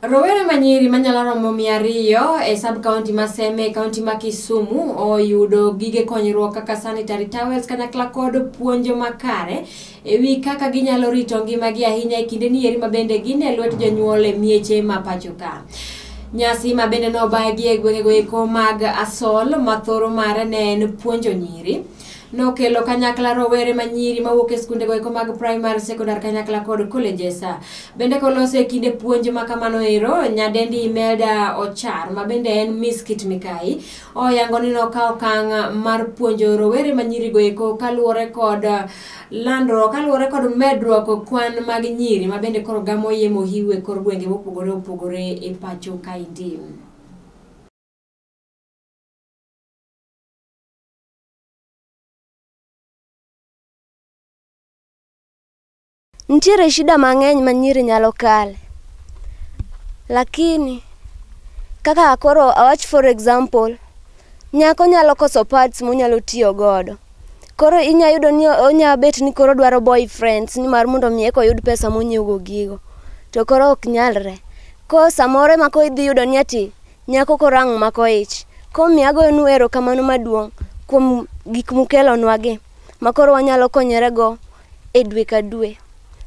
Rowere manyiri manyalo romo 200 e sub-county ma Seme, county ma Kisumu oyudo gige konyruok kaka sanitary towels kanyakla kod puonjo makare ewi kaka ginyalo rito ngimagi ahinya e kinde nieri ma bende gin e lwet jonyuol e mieche ma pacho ka. Nyasi ma bende nobagi e gwengego eko mag Asol mathoro mare ne en puonjo nyiri. Nokelo kanyakla rowere manyiri mawuok e skundego eko mag primary, secondary kanyakla kod colleges. Bende kolose e kinde puonj ma kamano ero, nyadendi Imelda Ochar ma bende en Miss Kit Mikai oyango ni nokawo okang' mar puonjo rowere manyiri go eko kaluwore kod medruok kwan mag nyiri ma bende koro gamo yie mohiu e kor gwenge mopogore opogore e pacho kaendi. Nitiere shida mang'eny ma nyiri nyalo kale, lakini kaka koro awach for example, nyako nyalo koso pads monyalo tiyo godo. Koro inya yudo ni onya bet ni koro dwaro boyfriends ni mar mondo mi eko yud pesa monyiewo gigo. To koro ok nyalre. Ko samore ma ko idhi yudo ni ati nyako korang' mako ich. Ko mi agoyonu erokamano maduong' kuom gik mukelonwa gi. Ma koro wanyalo konyore go e dwe ka dwe.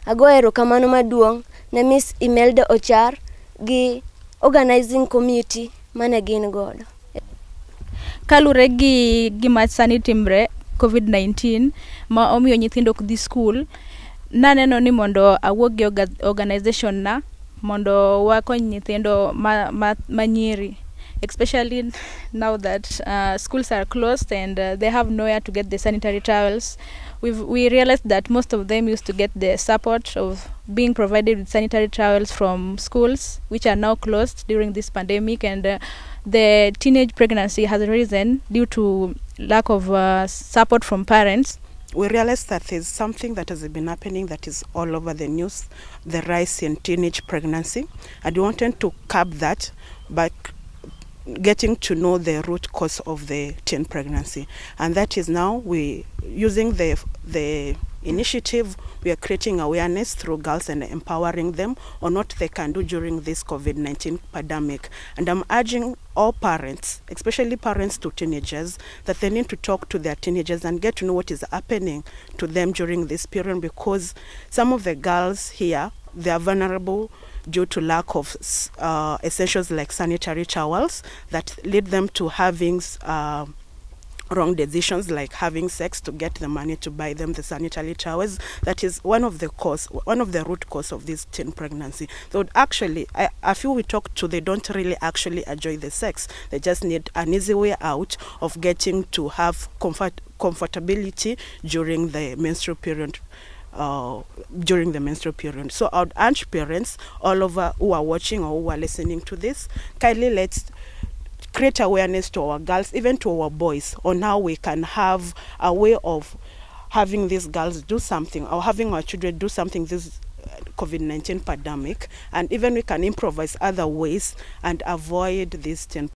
Ago erokamano maduong' ne Miss Imelda Ochar gi organizing committee mane gin godo. Kalure gi gima sani timre COVID-19 ma omiyo nyithindo ok dhi school, naneno ni mondo awuog gi organization na mondo wakony nyithindo manyiri, especially now that schools are closed and they have nowhere to get the sanitary towels. We realized that most of them used to get the support of being provided with sanitary towels from schools, which are now closed during this pandemic, and the teenage pregnancy has risen due to lack of support from parents. We realized that there's something that has been happening that is all over the news, the rise in teenage pregnancy. I wanted to curb that by getting to know the root cause of the teen pregnancy, and that is now we using the initiative, we are creating awareness through girls and empowering them on what they can do during this COVID-19 pandemic. And I'm urging all parents, especially parents to teenagers, that they need to talk to their teenagers and get to know what is happening to them during this period, because some of the girls here, they are vulnerable due to lack of essentials like sanitary towels that lead them to having wrong decisions like having sex to get the money to buy them the sanitary towels. That is one of the root cause of this teen pregnancy. So actually, I feel we talk to, they don't really actually enjoy the sex. They just need an easy way out of getting to have comfortability during the menstrual period. So I would urge parents all over who are watching or who are listening to this, kindly let's create awareness to our girls, even to our boys, on how we can have a way of having these girls do something or having our children do something this COVID-19 pandemic, and even we can improvise other ways and avoid this